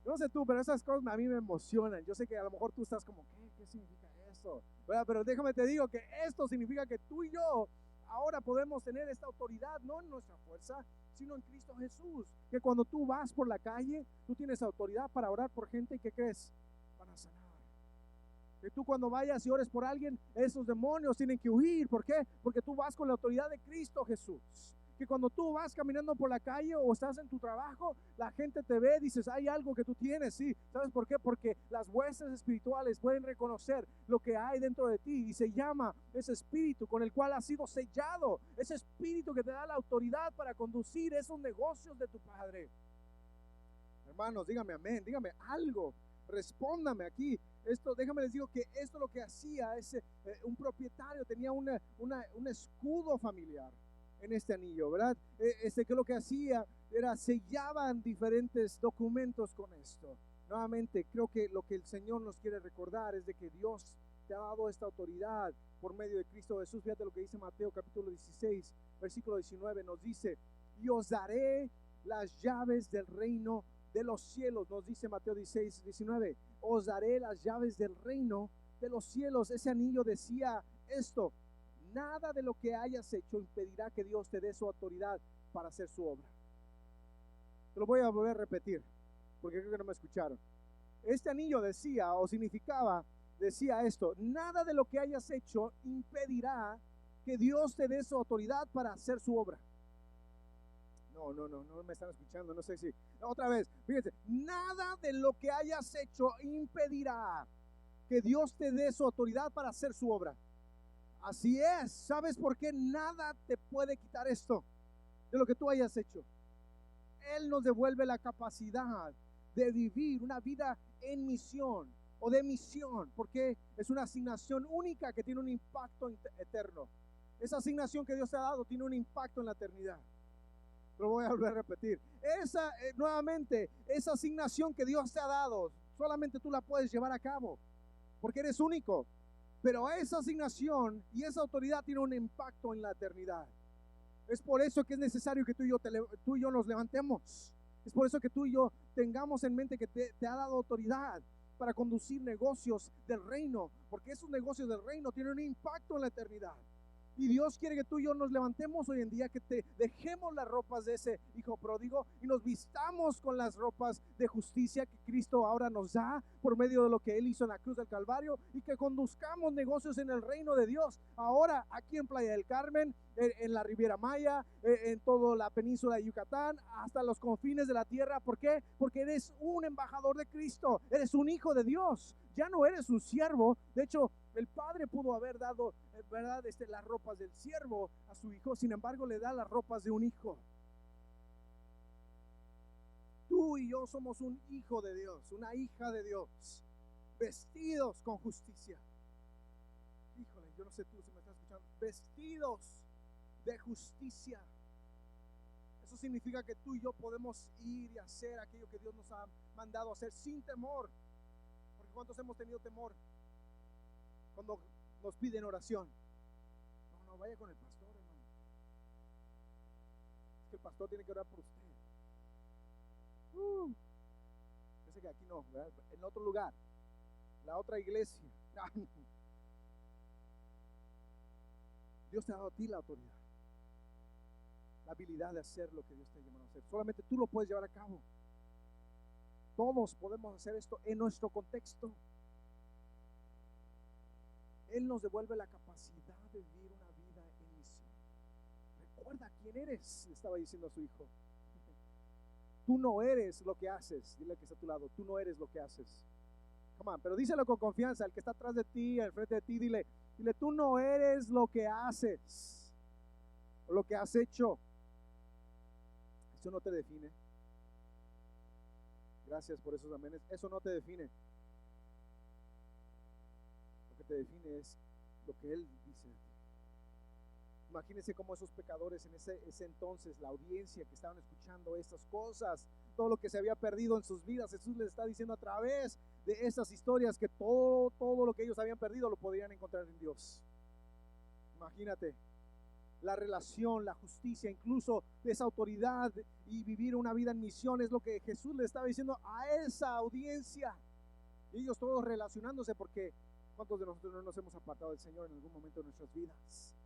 No sé tú, pero esas cosas a mí me emocionan. Yo sé que a lo mejor tú estás como, ¿qué significa eso? ¿Verdad? Pero déjame te digo que esto significa que tú y yo ahora podemos tener esta autoridad, no en nuestra fuerza, sino en Cristo Jesús. Que cuando tú vas por la calle, tú tienes autoridad para orar por gente que crees van a sanar. Que tú cuando vayas y ores por alguien, esos demonios tienen que huir. ¿Por qué? Porque tú vas con la autoridad de Cristo Jesús. Que cuando tú vas caminando por la calle o estás en tu trabajo, la gente te ve, dices: hay algo que tú tienes, sí. ¿Sabes por qué? Porque las huestes espirituales pueden reconocer lo que hay dentro de ti, y se llama ese espíritu con el cual has sido sellado, ese espíritu que te da la autoridad para conducir esos negocios de tu Padre. Hermanos, dígame amén, dígame algo, respóndame aquí. Esto, déjame les digo que esto lo que hacía es un propietario tenía un escudo familiar en este anillo, ¿verdad? Que lo que hacía era sellaban diferentes documentos con esto. Nuevamente, creo que lo que el Señor nos quiere recordar es de que Dios te ha dado esta autoridad por medio de Cristo Jesús. Fíjate lo que dice Mateo capítulo 16, versículo 19, nos dice, y os daré las llaves del reino de los cielos, nos dice Mateo 16, 19, os daré las llaves del reino de los cielos. Ese anillo decía esto: nada de lo que hayas hecho impedirá que Dios te dé su autoridad para hacer su obra. Te lo voy a volver a repetir, porque creo que no me escucharon. Este anillo decía, o significaba, decía esto: nada de lo que hayas hecho impedirá que Dios te dé su autoridad para hacer su obra. No me están escuchando, no sé si. Otra vez, fíjense, nada de lo que hayas hecho impedirá que Dios te dé su autoridad para hacer su obra. Así es. ¿Sabes por qué? Nada te puede quitar esto de lo que tú hayas hecho. Él nos devuelve la capacidad de vivir una vida en misión o de misión, porque es una asignación única que tiene un impacto eterno. Esa asignación que Dios te ha dado tiene un impacto en la eternidad. Lo voy a volver a repetir. Nuevamente, esa asignación que Dios te ha dado, solamente tú la puedes llevar a cabo, porque eres único. Pero esa asignación y esa autoridad tiene un impacto en la eternidad. Es por eso que es necesario que tú y yo nos levantemos. Es por eso que tú y yo tengamos en mente que te ha dado autoridad para conducir negocios del reino, porque esos negocios del reino tienen un impacto en la eternidad. Y Dios quiere que tú y yo nos levantemos hoy en día, que dejemos las ropas de ese hijo pródigo y nos vistamos con las ropas de justicia que Cristo ahora nos da por medio de lo que Él hizo en la cruz del Calvario, y que conduzcamos negocios en el reino de Dios. Ahora aquí en Playa del Carmen, en la Riviera Maya, en toda la península de Yucatán, hasta los confines de la tierra. ¿Por qué? Porque eres un embajador de Cristo, eres un hijo de Dios. Ya no eres un siervo. De hecho, el padre pudo haber dado, ¿verdad?, las ropas del siervo a su hijo. Sin embargo, le da las ropas de un hijo. Tú y yo somos un hijo de Dios, una hija de Dios, vestidos con justicia. Híjole, yo no sé tú si me estás escuchando. Vestidos de justicia. Eso significa que tú y yo podemos ir y hacer aquello que Dios nos ha mandado a hacer sin temor. Porque ¿cuántos hemos tenido temor cuando nos piden oración? No, vaya con el pastor, hermano. Es que el pastor tiene que orar por usted. Yo sé que aquí no, ¿verdad? En otro lugar, la otra iglesia. Dios te ha dado a ti la autoridad, la habilidad de hacer lo que Dios te ha llamado a hacer. Solamente tú lo puedes llevar a cabo. Todos podemos hacer esto en nuestro contexto. Él nos devuelve la capacidad de vivir una vida en misión. Recuerda quién eres, le estaba diciendo a su hijo. Tú no eres lo que haces. Dile al que está a tu lado, tú no eres lo que haces. Come on, pero díselo con confianza. El que está atrás de ti, al frente de ti, dile, tú no eres lo que haces o lo que has hecho. Eso no te define. Gracias por esos amenes. Eso no te define. Lo que te define es lo que Él dice de ti. Imagínense cómo esos pecadores en ese entonces, la audiencia que estaban escuchando estas cosas, todo lo que se había perdido en sus vidas, Jesús les está diciendo a través de estas historias que todo lo que ellos habían perdido lo podrían encontrar en Dios. Imagínate la relación, la justicia, incluso esa autoridad y vivir una vida en misión, es lo que Jesús le estaba diciendo a esa audiencia. Y ellos todos relacionándose, porque ¿cuántos de nosotros no nos hemos apartado del Señor en algún momento de nuestras vidas?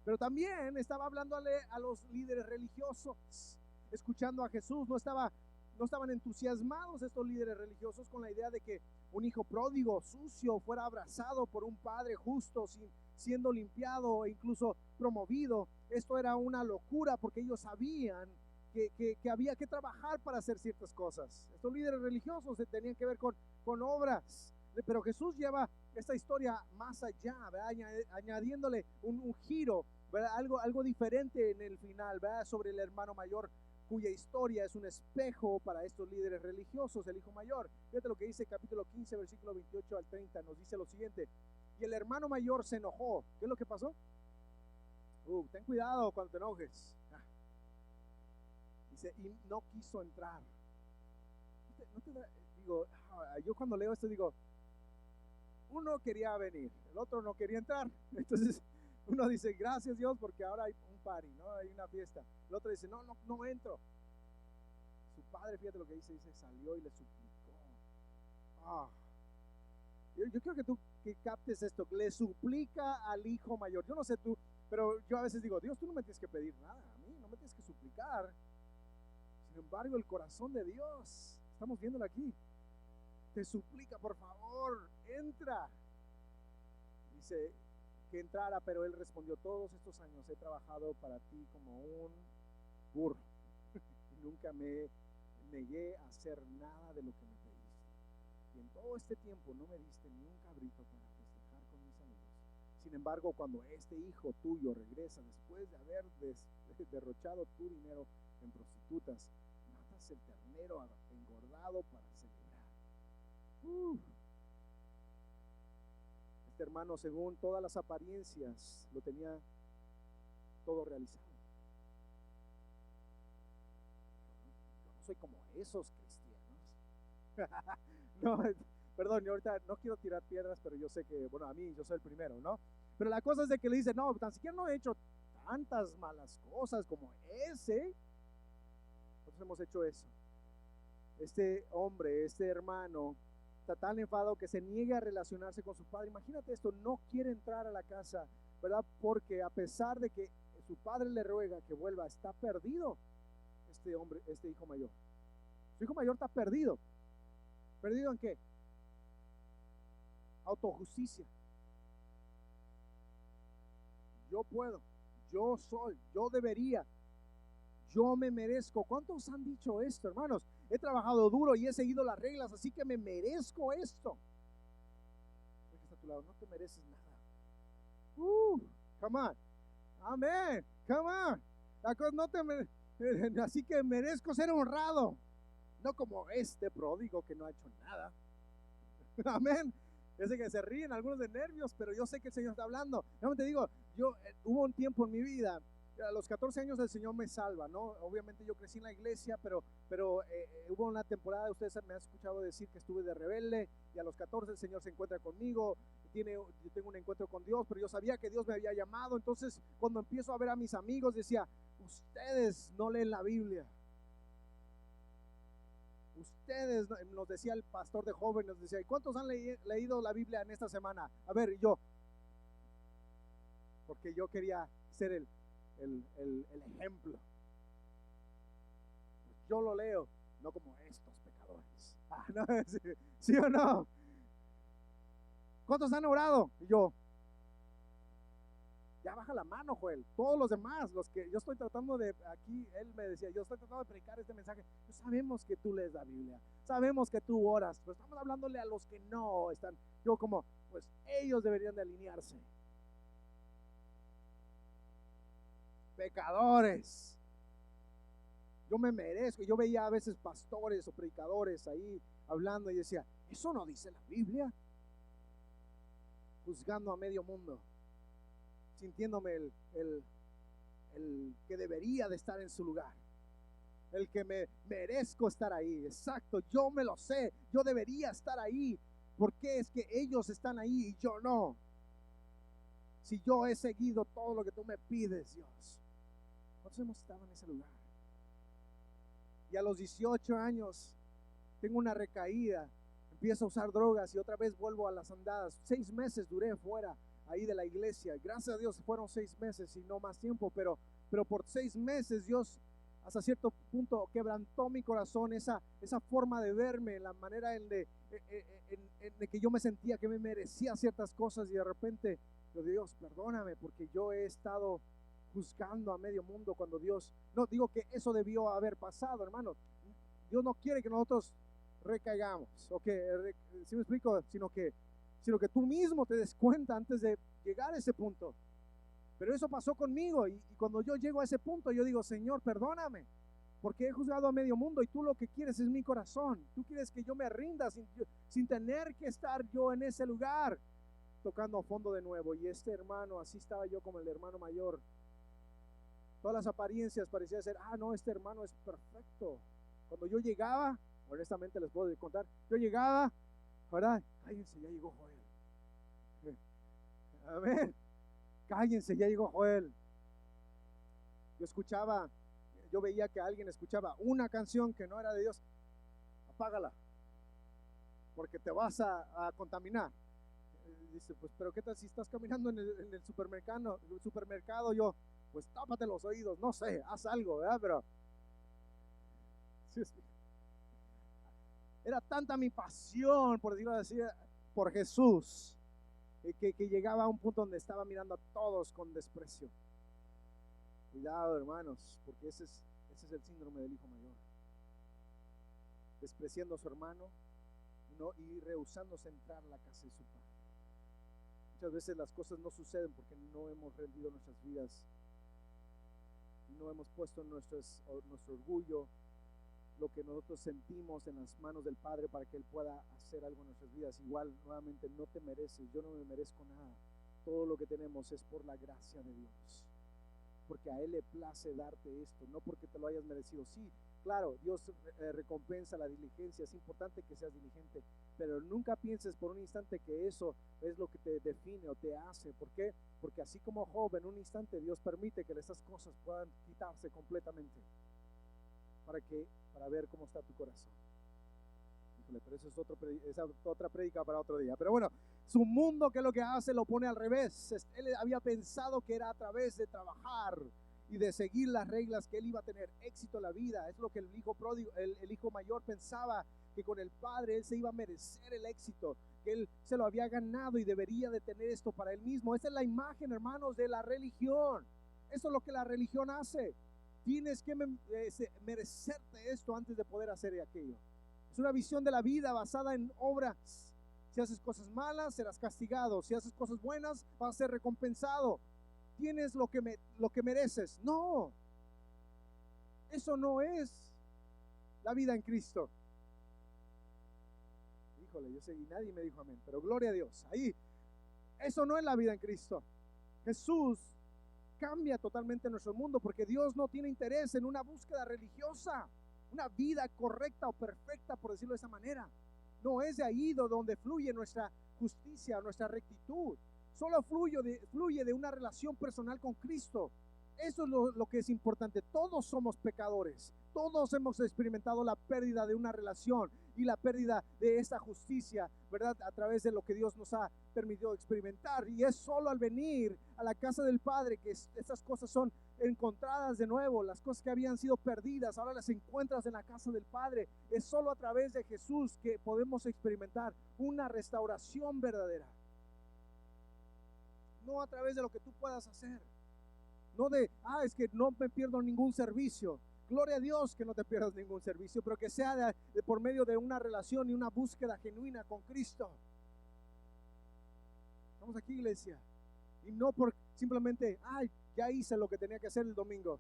Pero también estaba hablándole a los líderes religiosos, escuchando a Jesús. No estaban entusiasmados estos líderes religiosos con la idea de que un hijo pródigo, sucio, fuera abrazado por un padre justo, siendo limpiado e incluso promovido. Esto era una locura, porque ellos sabían que había que trabajar para hacer ciertas cosas. Estos líderes religiosos tenían que ver con obras. Pero Jesús lleva esta historia más allá, ¿verdad? Añadiéndole un giro, ¿verdad? Algo diferente en el final, ¿verdad? Sobre el hermano mayor, cuya historia es un espejo para estos líderes religiosos, el hijo mayor. Fíjate lo que dice capítulo 15, versículo 28 al 30, nos dice lo siguiente: y el hermano mayor se enojó. ¿Qué es lo que pasó? Ten cuidado cuando te enojes. Dice, y no quiso entrar. Yo cuando leo esto digo, uno quería venir, el otro no quería entrar. Entonces uno dice, gracias Dios porque ahora hay un party, ¿no? Hay una fiesta. El otro dice, no entro. Su padre, fíjate lo que dice, salió y le suplicó. Yo quiero que tú que captes esto, le suplica al hijo mayor. Yo no sé tú, pero yo a veces digo, Dios, tú no me tienes que pedir nada a mí, no me tienes que suplicar. Sin embargo, el corazón de Dios, estamos viéndolo aquí, te suplica, por favor, entra. Dice que entrara, pero él respondió, todos estos años he trabajado para ti como un burro y nunca me negué a hacer nada de lo que me pediste. Y en todo este tiempo no me diste ni un cabrito para festejar con mis amigos. Sin embargo, cuando este hijo tuyo regresa después de haber derrochado tu dinero en prostitutas, matas el ternero engordado para celebrar. Este hermano, según todas las apariencias, lo tenía todo realizado. Yo no soy como esos cristianos. No, perdón, yo ahorita no quiero tirar piedras, pero yo sé que, bueno, a mí, yo soy el primero, ¿no? Pero la cosa es de que le dice, no, tan siquiera no he hecho tantas malas cosas como ese. Nosotros hemos hecho eso. Este hombre, este hermano, está tan enfadado que se niega a relacionarse con su padre. Imagínate esto, no quiere entrar a la casa, ¿verdad? Porque a pesar de que su padre le ruega que vuelva, está perdido este hombre, este hijo mayor. Su hijo mayor está perdido. ¿Perdido en qué? Autojusticia. Yo puedo, yo soy, yo debería, yo me merezco. ¿Cuántos han dicho esto, hermanos? He trabajado duro y he seguido las reglas, así que me merezco esto. El que está a tu lado, no te mereces nada. Come on. Amén. Come on. La cosa no te así que merezco ser honrado. No como este pródigo que no ha hecho nada. Amén. Yo sé que se ríen algunos de nervios, pero yo sé que el Señor está hablando. Yo te digo, hubo un tiempo en mi vida, a los 14 años el Señor me salva, ¿no? Obviamente yo crecí en la iglesia, pero hubo una temporada, ustedes me han escuchado decir que estuve de rebelde, y a los 14 el Señor se encuentra conmigo, yo tengo un encuentro con Dios, pero yo sabía que Dios me había llamado. Entonces cuando empiezo a ver a mis amigos decía, ustedes no leen la Biblia. Ustedes, nos decía el pastor de jóvenes, nos decía, ¿y cuántos han leído la Biblia en esta semana? A ver, yo, porque yo quería ser el ejemplo. Yo lo leo, no como estos pecadores. ¿No? ¿Sí o no? ¿Cuántos han orado? Y yo, ya baja la mano, Joel. Todos los demás, los que yo estoy tratando de, aquí él me decía, yo estoy tratando de predicar este mensaje. Pues sabemos que tú lees la Biblia, sabemos que tú oras, pero estamos hablándole a los que no están. Yo como, pues ellos deberían de alinearse. Pecadores. Yo me merezco. Yo veía a veces pastores o predicadores ahí hablando y decía, eso no dice la Biblia. Juzgando a medio mundo, sintiéndome el que debería de estar en su lugar, el que me merezco estar ahí. Exacto, yo me lo sé, yo debería estar ahí. ¿Por qué es que ellos están ahí y yo no? Si yo he seguido todo lo que tú me pides, Dios. Nosotros hemos estado en ese lugar. Y a los 18 años tengo una recaída, empiezo a usar drogas y otra vez vuelvo a las andadas. 6 meses duré fuera ahí de la iglesia. Gracias a Dios fueron 6 meses y no más tiempo, pero por 6 meses Dios hasta cierto punto quebrantó mi corazón, esa forma de verme, la manera en de que yo me sentía que me merecía ciertas cosas, y de repente, Dios, perdóname porque yo he estado juzgando a medio mundo cuando Dios, no digo que eso debió haber pasado, hermano. Dios no quiere que nosotros recaigamos, o que, ¿sí me explico? Sino que tú mismo te des cuenta antes de llegar a ese punto. Pero eso pasó conmigo, y cuando yo llego a ese punto yo digo, Señor, perdóname. porque he juzgado a medio mundo y tú lo que quieres es mi corazón. Tú quieres que yo me rinda sin tener que estar yo en ese lugar, tocando a fondo de nuevo. Y este hermano, así estaba yo como el hermano mayor. Todas las apariencias parecían ser, no, este hermano es perfecto. Cuando yo llegaba, honestamente les puedo contar, yo llegaba, ¿verdad? Cállense, ya llegó Joel. Amén. Cállense, ya llegó Joel. Yo veía que alguien escuchaba una canción que no era de Dios, apágala, porque te vas a contaminar. Dice, pues, pero ¿qué tal si estás caminando en el supermercado? Yo, pues tápate los oídos, no sé, haz algo, ¿verdad? Pero era tanta mi pasión, por decirlo así, por Jesús, que llegaba a un punto donde estaba mirando a todos con desprecio. Cuidado, hermanos, porque ese es el síndrome del hijo mayor. Despreciando a su hermano y rehusándose a entrar a la casa de su padre. Muchas veces las cosas no suceden porque no hemos rendido nuestras vidas, no hemos puesto nuestro orgullo, lo que nosotros sentimos en las manos del Padre para que Él pueda hacer algo en nuestras vidas. Igual, nuevamente, no te mereces, yo no me merezco nada. Todo lo que tenemos es por la gracia de Dios, porque a Él le place darte esto, no porque te lo hayas merecido. Sí, claro, Dios recompensa la diligencia, es importante que seas diligente, pero nunca pienses por un instante que eso es lo que te define o te hace. ¿Por qué? Porque así como Job, en un instante Dios permite que esas cosas puedan quitarse completamente para ver cómo está tu corazón. Híjole, pero eso es otra prédica para otro día. Pero bueno, su mundo, ¿qué es lo que hace? Lo pone al revés. Él había pensado que era a través de trabajar y de seguir las reglas que él iba a tener éxito en la vida. Es lo que el hijo pródigo, el hijo mayor pensaba, que con el padre él se iba a merecer el éxito, que él se lo había ganado y debería de tener esto para él mismo. Esa es la imagen, hermanos, de la religión. Eso es lo que la religión hace. Tienes que merecerte esto antes de poder hacer aquello. Es una visión de la vida basada en obras. Si haces cosas malas, serás castigado. Si haces cosas buenas, vas a ser recompensado. Tienes lo que mereces. No, eso no es la vida en Cristo. Híjole, yo sé y nadie me dijo amén, pero gloria a Dios. Ahí, eso no es la vida en Cristo. Jesús cambia totalmente nuestro mundo, porque Dios no tiene interés en una búsqueda religiosa, una vida correcta o perfecta, por decirlo de esa manera. No es de ahí donde fluye nuestra justicia, nuestra rectitud. Solo fluye de una relación personal con Cristo. Eso es lo que es importante. Todos somos pecadores. Todos hemos experimentado la pérdida de una relación y la pérdida de esta justicia, ¿verdad? A través de lo que Dios nos ha permitido experimentar. Y es solo al venir a la casa del Padre que estas cosas son encontradas de nuevo. Las cosas que habían sido perdidas, ahora las encuentras en la casa del Padre. Es solo a través de Jesús que podemos experimentar una restauración verdadera. No a través de lo que tú puedas hacer. No de, es que no me pierdo ningún servicio. Gloria a Dios que no te pierdas ningún servicio, pero que sea por medio de una relación y una búsqueda genuina con Cristo. Estamos aquí, iglesia. Y no por simplemente, ya hice lo que tenía que hacer el domingo.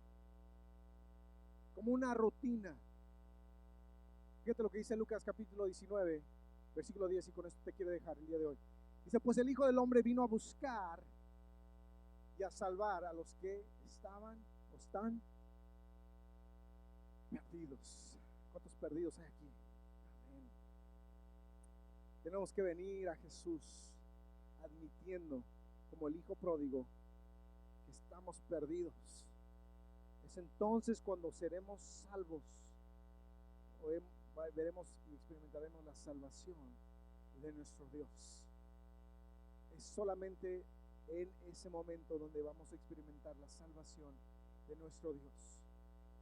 Como una rutina. Fíjate lo que dice Lucas capítulo 19, versículo 10, y con esto te quiero dejar el día de hoy. Dice, pues el Hijo del Hombre vino a buscar y a salvar a los que estaban o están perdidos. ¿Cuántos perdidos hay aquí? Amén. Tenemos que venir a Jesús admitiendo, como el hijo pródigo, que estamos perdidos. Es entonces cuando seremos salvos, veremos y experimentaremos la salvación de nuestro Dios. Es solamente en ese momento donde vamos a experimentar la salvación de nuestro Dios.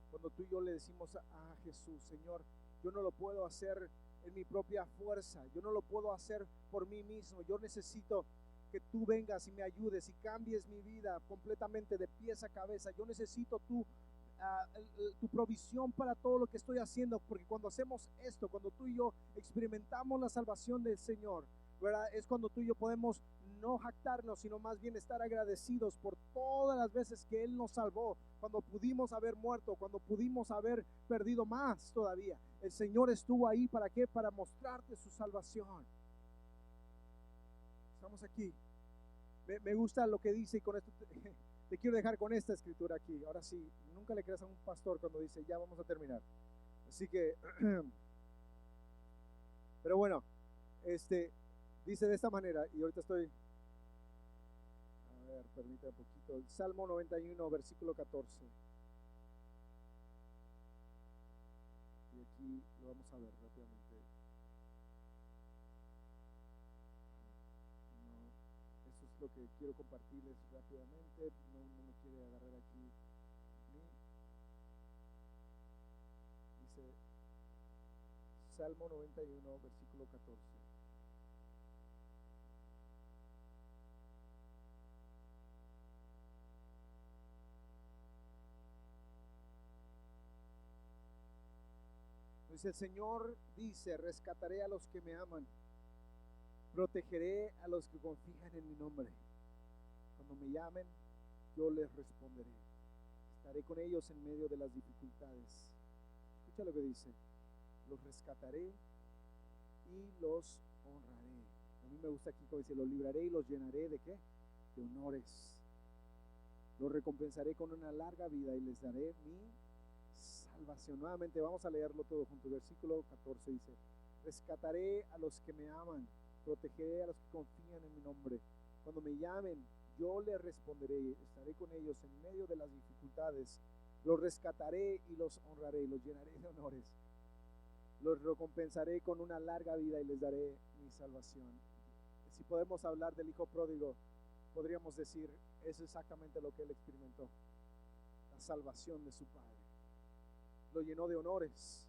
Cuando tú y yo le decimos a Jesús, Señor, yo no lo puedo hacer en mi propia fuerza, yo no lo puedo hacer por mí mismo, yo necesito que tú vengas y me ayudes y cambies mi vida completamente de pies a cabeza. Yo necesito tu provisión para todo lo que estoy haciendo, porque cuando hacemos esto, cuando tú y yo experimentamos la salvación del Señor, ¿verdad? Es cuando tú y yo podemos no jactarnos, sino más bien estar agradecidos por todas las veces que Él nos salvó, cuando pudimos haber muerto, cuando pudimos haber perdido más todavía. El Señor estuvo ahí, ¿para qué? Para mostrarte su salvación. Estamos aquí. Me gusta lo que dice, y con esto te quiero dejar con esta escritura aquí. Ahora sí, nunca le creas a un pastor cuando dice, ya vamos a terminar. Así que, pero bueno, dice de esta manera, y ahorita estoy, a ver, permítame un poquito, el Salmo 91, versículo 14. Y aquí lo vamos a ver rápidamente. No, eso es lo que quiero compartirles rápidamente, no me quiere agarrar aquí. Dice Salmo 91, versículo 14. Pues el Señor dice, rescataré a los que me aman, protegeré a los que confían en mi nombre. Cuando me llamen, yo les responderé. Estaré con ellos en medio de las dificultades. Escucha lo que dice, los rescataré y los honraré. A mí me gusta aquí como dice, los libraré y los llenaré ¿de qué? De honores. Los recompensaré con una larga vida y les daré mi salvación. Nuevamente vamos a leerlo todo junto. Versículo 14 dice, rescataré a los que me aman, protegeré a los que confían en mi nombre. Cuando me llamen, yo les responderé, estaré con ellos en medio de las dificultades. Los rescataré y los honraré, los llenaré de honores. Los recompensaré con una larga vida y les daré mi salvación. Si podemos hablar del hijo pródigo, podríamos decir, es exactamente lo que él experimentó, la salvación de su padre. Lo llenó de honores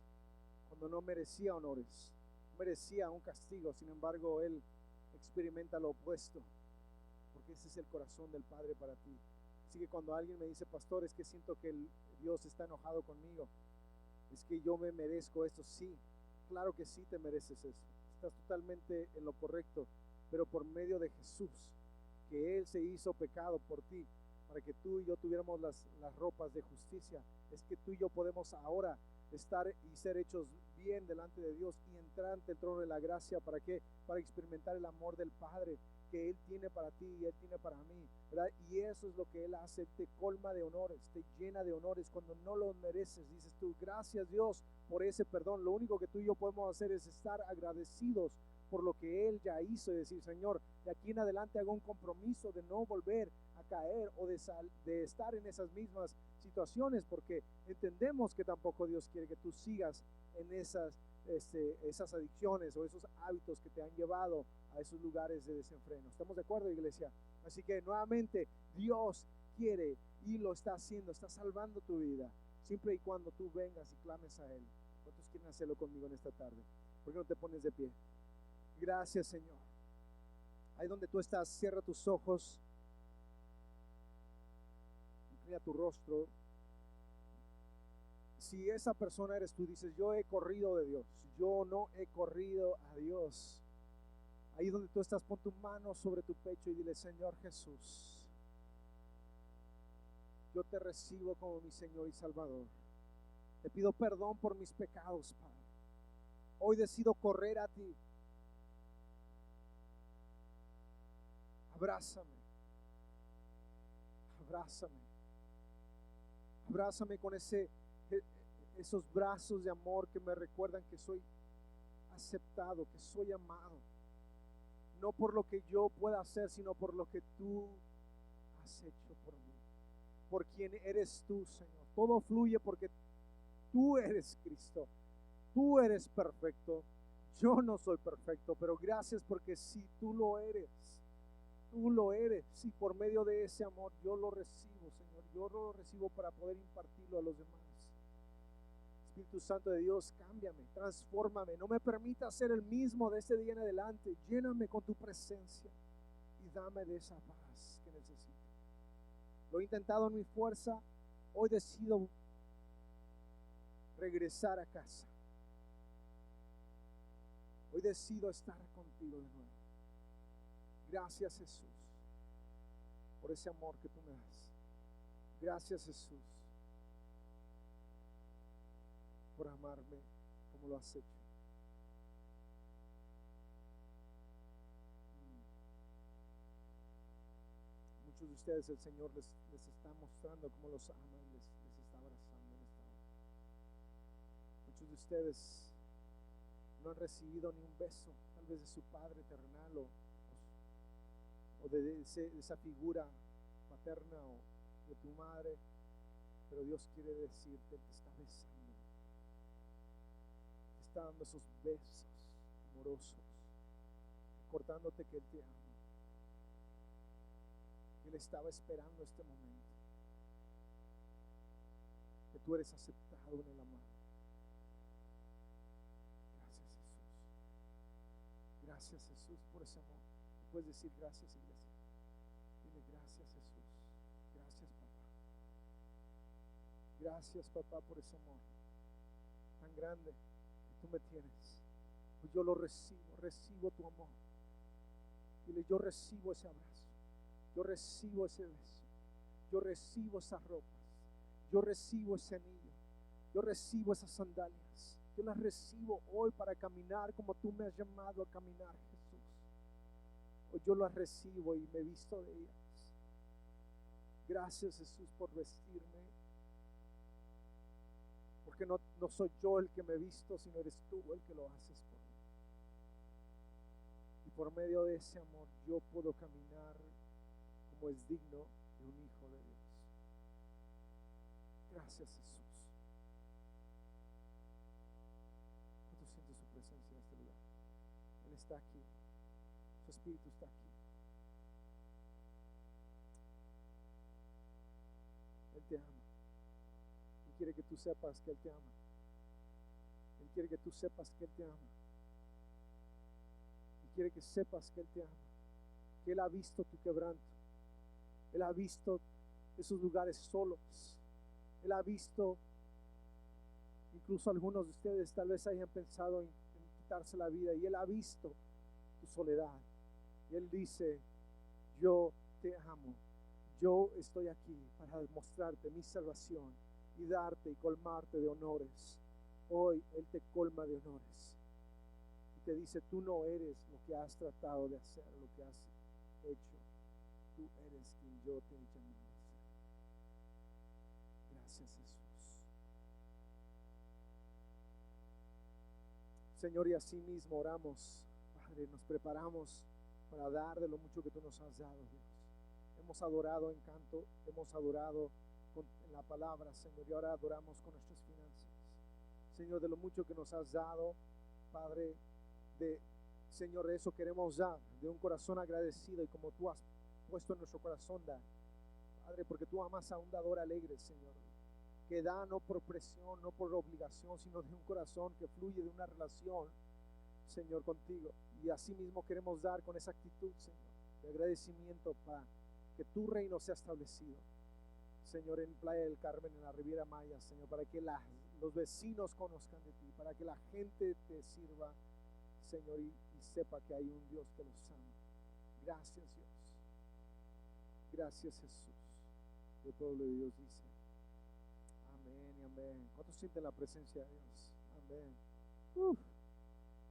cuando no merecía honores, merecía un castigo. Sin embargo, él experimenta lo opuesto, porque ese es el corazón del Padre para ti. Así que cuando alguien me dice, pastor, es que siento que Dios está enojado conmigo, es que yo me merezco esto, sí, claro que sí te mereces eso, estás totalmente en lo correcto, pero por medio de Jesús, que Él se hizo pecado por ti, para que tú y yo tuviéramos las ropas de justicia, es que tú y yo podemos ahora estar y ser hechos bien delante de Dios y entrar ante el trono de la gracia. ¿Para qué? Para experimentar el amor del Padre que Él tiene para ti y Él tiene para mí, ¿verdad? Y eso es lo que Él hace, te colma de honores, te llena de honores cuando no los mereces. Dices tú, gracias Dios por ese perdón. Lo único que tú y yo podemos hacer es estar agradecidos por lo que Él ya hizo y decir, Señor, de aquí en adelante hago un compromiso de no volver a caer o de estar en esas mismas situaciones, porque entendemos que tampoco Dios quiere que tú sigas en esas adicciones o esos hábitos que te han llevado a esos lugares de desenfreno. ¿Estamos de acuerdo, iglesia? Así que nuevamente Dios quiere y lo está haciendo, está salvando tu vida, siempre y cuando tú vengas y clames a Él. ¿Cuántos quieren hacerlo conmigo en esta tarde? ¿Por qué no te pones de pie? Gracias, Señor. Ahí donde tú estás, cierra tus ojos, inclina tu rostro. Si esa persona eres tú, dices, yo he corrido de Dios, yo no he corrido a Dios. Ahí donde tú estás, pon tu mano sobre tu pecho y dile, Señor Jesús, yo te recibo como mi Señor y Salvador. Te pido perdón por mis pecados, Padre. Hoy decido correr a ti. Abrázame, abrázame, abrázame con esos brazos de amor que me recuerdan que soy aceptado, que soy amado, no por lo que yo pueda hacer, sino por lo que tú has hecho por mí, por quien eres tú, Señor. Todo fluye porque tú eres Cristo, tú eres perfecto, yo no soy perfecto, pero gracias porque si tú lo eres, y por medio de ese amor yo lo recibo, Señor, yo lo recibo para poder impartirlo a los demás. Espíritu Santo de Dios, cámbiame, transfórmame, no me permita ser el mismo de este día en adelante. Lléname con tu presencia y dame de esa paz que necesito. Lo he intentado en mi fuerza, hoy decido regresar a casa. Hoy decido estar contigo de nuevo. Gracias, Jesús, por ese amor que tú me das. Gracias, Jesús, por amarme como lo has hecho. Muchos de ustedes el Señor les está mostrando cómo los ama y les está abrazando en esta hora. Muchos de ustedes no han recibido ni un beso, tal vez de su Padre terrenal o de esa figura paterna o de tu madre, pero Dios quiere decirte, te está besando, te está dando esos besos amorosos, recordándote que Él te ama. Él estaba esperando este momento, que tú eres aceptado en el amado. Gracias, Jesús, por ese amor. Puedes decir gracias, iglesia. Dile gracias, Jesús. Gracias, papá. Gracias, papá, por ese amor tan grande que tú me tienes. Pues yo lo recibo tu amor. Dile, yo recibo ese abrazo. Yo recibo ese beso. Yo recibo esas ropas. Yo recibo ese anillo. Yo recibo esas sandalias. Yo las recibo hoy para caminar como tú me has llamado a caminar, Jesús. Hoy yo las recibo y me visto de ellas. Gracias, Jesús, por vestirme. Porque no soy yo el que me visto, sino eres tú el que lo haces por mí. Y por medio de ese amor yo puedo caminar como es digno de un hijo de Dios. Gracias, Jesús. Siente su presencia en este lugar. Él está aquí. Su Espíritu está aquí. Él te ama. Él quiere que tú sepas que Él te ama. Él quiere que tú sepas que Él te ama. Él quiere que sepas que Él te ama. Que Él ha visto tu quebranto. Él ha visto esos lugares solos. Él ha visto. Incluso algunos de ustedes tal vez hayan pensado en quitarse la vida, y Él ha visto tu soledad. Y Él dice, yo te amo. Yo estoy aquí para demostrarte mi salvación y darte y colmarte de honores. Hoy Él te colma de honores. Y te dice, tú no eres lo que has tratado de hacer, lo que has hecho. Tú eres quien yo te he llamado a ser. Gracias, Jesús. Señor, y así mismo oramos, Padre, nos preparamos para dar de lo mucho que tú nos has dado, Dios. Hemos adorado en canto, hemos adorado en la palabra, Señor, y ahora adoramos con nuestras finanzas. Señor, de lo mucho que nos has dado, Padre, Señor, de eso queremos dar, de un corazón agradecido, y como tú has puesto en nuestro corazón, dar, Padre, porque tú amas a un dador alegre, Señor, que da no por presión, no por obligación, sino de un corazón que fluye de una relación, Señor, contigo. Y así mismo queremos dar con esa actitud, Señor, de agradecimiento para que tu reino sea establecido, Señor, en Playa del Carmen, en la Riviera Maya, Señor, para que los vecinos conozcan de ti, para que la gente te sirva, Señor, y sepa que hay un Dios que los ama. Gracias, Dios. Gracias, Jesús. El pueblo de Dios dice amén y amén. ¿Cuántos sienten la presencia de Dios? Amén.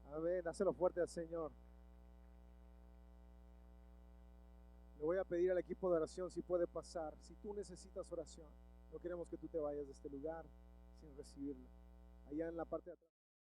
Amén. Dáselo fuerte al Señor. Le voy a pedir al equipo de oración si puede pasar. Si tú necesitas oración, no queremos que tú te vayas de este lugar sin recibirla. Allá en la parte de atrás.